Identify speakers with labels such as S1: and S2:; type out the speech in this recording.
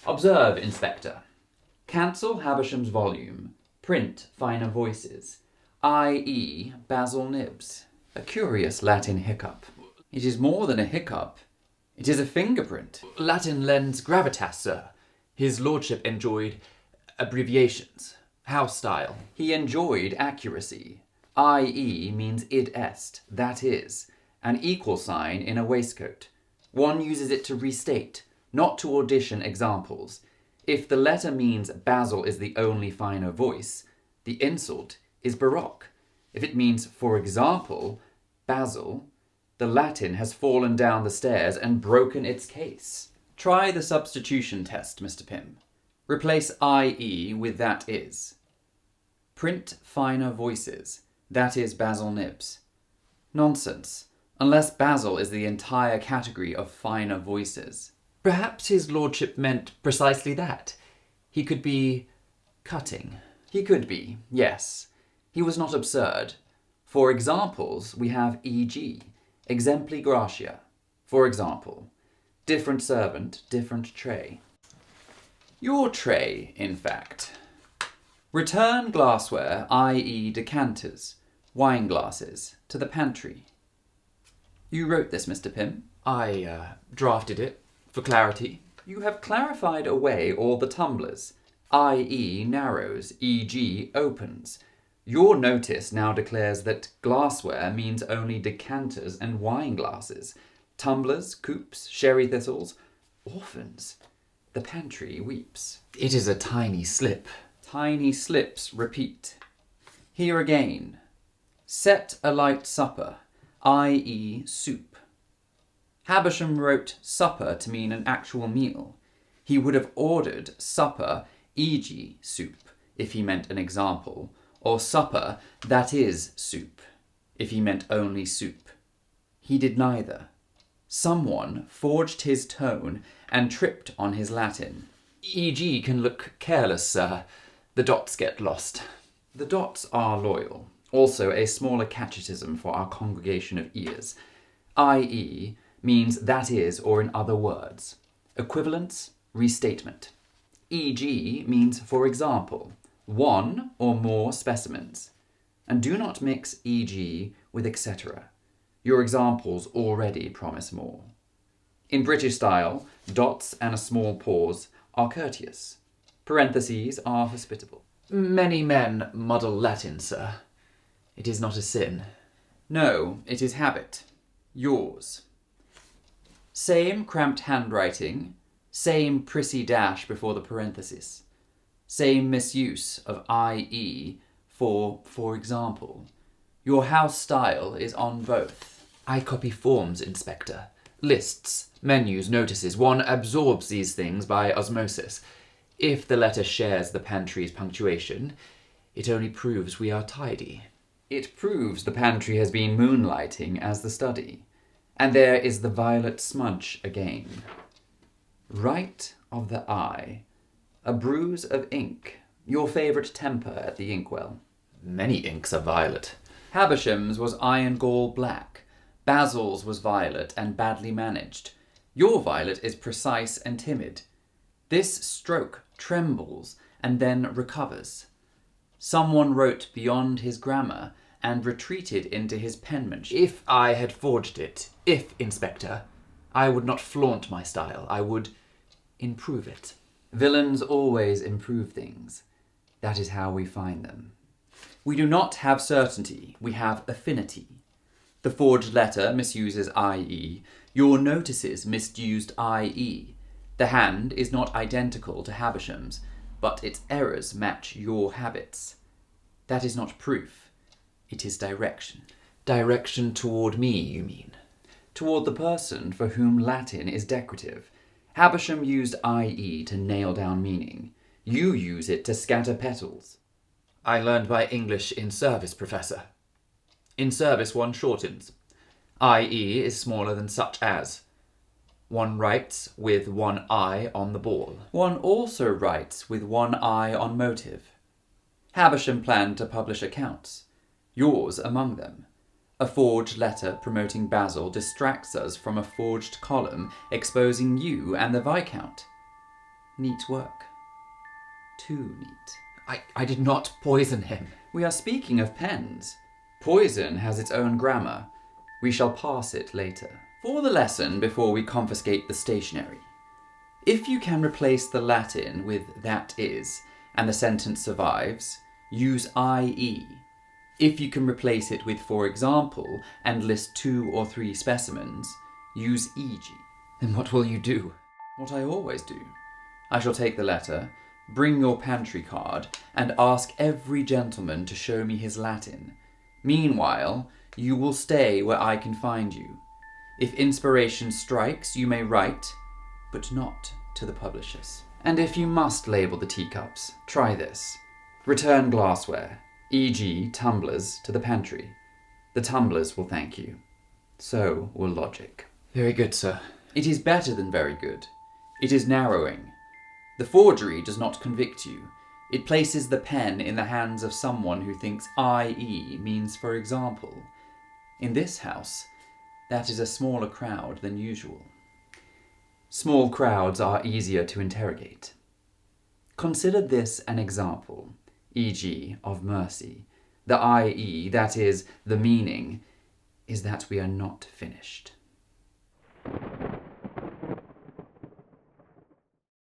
S1: Observe, Inspector. Cancel Havisham's volume. Print finer voices. i.e. Basil Nibs. A curious Latin hiccup. It is more than a hiccup. It is a fingerprint.
S2: Latin lends gravitas, sir. His lordship enjoyed abbreviations. House style.
S1: He enjoyed accuracy. I.e. means id est, that is, an equal sign in a waistcoat. One uses it to restate, not to audition examples. If the letter means Basil is the only finer voice, the insult is baroque. If it means, for example, Basil, the Latin has fallen down the stairs and broken its case. Try the substitution test, Mr. Pym. Replace I.e. with that is. Print finer voices. That is Basil Nibs. Nonsense, unless Basil is the entire category of finer voices.
S2: Perhaps his lordship meant precisely that. He could be cutting.
S1: He could be, yes. He was not absurd. For examples, we have e.g. exempli gratia. For example, different servant, different tray. Your tray, in fact. Return glassware, i.e. decanters, wine glasses, to the pantry. You wrote this, Mr. Pym?
S2: I drafted it, for clarity.
S1: You have clarified away all the tumblers, i.e. narrows, e.g. opens. Your notice now declares that glassware means only decanters and wine glasses. Tumblers, coupes, sherry thistles, orphans. The pantry weeps.
S2: It is a tiny slip.
S1: Tiny slips repeat. Here again. Set a light supper, i.e. soup. Havisham wrote supper to mean an actual meal. He would have ordered supper, e.g. soup, if he meant an example, or supper, that is soup, if he meant only soup. He did neither. Someone forged his tone and tripped on his Latin.
S2: E.g. can look careless, sir. The dots get lost.
S1: The dots are loyal. Also a smaller catechism for our congregation of ears. I.e. means that is, or in other words. Equivalence, restatement. E.g. means for example, one or more specimens. And do not mix e.g. with etc. Your examples already promise more. In British style, dots and a small pause are courteous. Parentheses are hospitable.
S2: Many men muddle Latin, sir. It is not a sin.
S1: No, it is habit. Yours. Same cramped handwriting, same prissy dash before the parenthesis. Same misuse of i.e. for example. Your house style is on both.
S2: I copy forms, Inspector. Lists, menus, notices. One absorbs these things by osmosis. If the letter shares the pantry's punctuation, it only proves we are tidy.
S1: It proves the pantry has been moonlighting as the study. And there is the violet smudge again. Right of the eye. A bruise of ink. Your favourite temper at the inkwell.
S2: Many inks are violet.
S1: Havisham's was iron gall black. Basil's was violet and badly managed. Your violet is precise and timid. This stroke trembles and then recovers. Someone wrote beyond his grammar and retreated into his penmanship.
S2: If I had forged it, Inspector, I would not flaunt my style. I would improve it.
S1: Villains always improve things. That is how we find them. We do not have certainty, we have affinity. The forged letter misuses i.e. Your notices misused i.e. The hand is not identical to Havisham's, but its errors match your habits. That is not proof. It is direction.
S2: Direction toward me, you mean?
S1: Toward the person for whom Latin is decorative. Havisham used i.e. to nail down meaning. You use it to scatter petals.
S2: I learned my English in service, Professor. In service one shortens. I.e. is smaller than such as. One writes with one eye on the ball.
S1: One also writes with one eye on motive. Havisham planned to publish accounts. Yours among them. A forged letter promoting Basil distracts us from a forged column exposing you and the Viscount. Neat work. Too neat.
S2: I did not poison him.
S1: We are speaking of pens. Poison has its own grammar. We shall pass it later. For the lesson before we confiscate the stationery. If you can replace the Latin with that is, and the sentence survives, use i.e. If you can replace it with for example, and list 2 or 3 specimens, use e.g.
S2: Then what will you do?
S1: What I always do. I shall take the letter, bring your pantry card, and ask every gentleman to show me his Latin. Meanwhile, you will stay where I can find you. If inspiration strikes, you may write, but not to the publishers. And if you must label the teacups, try this. Return glassware, e.g. tumblers, to the pantry. The tumblers will thank you. So will logic.
S2: Very good, sir.
S1: It is better than very good. It is narrowing. The forgery does not convict you. It places the pen in the hands of someone who thinks i.e. means for example. In this house, that is a smaller crowd than usual. Small crowds are easier to interrogate. Consider this an example, e.g. of mercy. The i.e., that is, the meaning, is that we are not finished.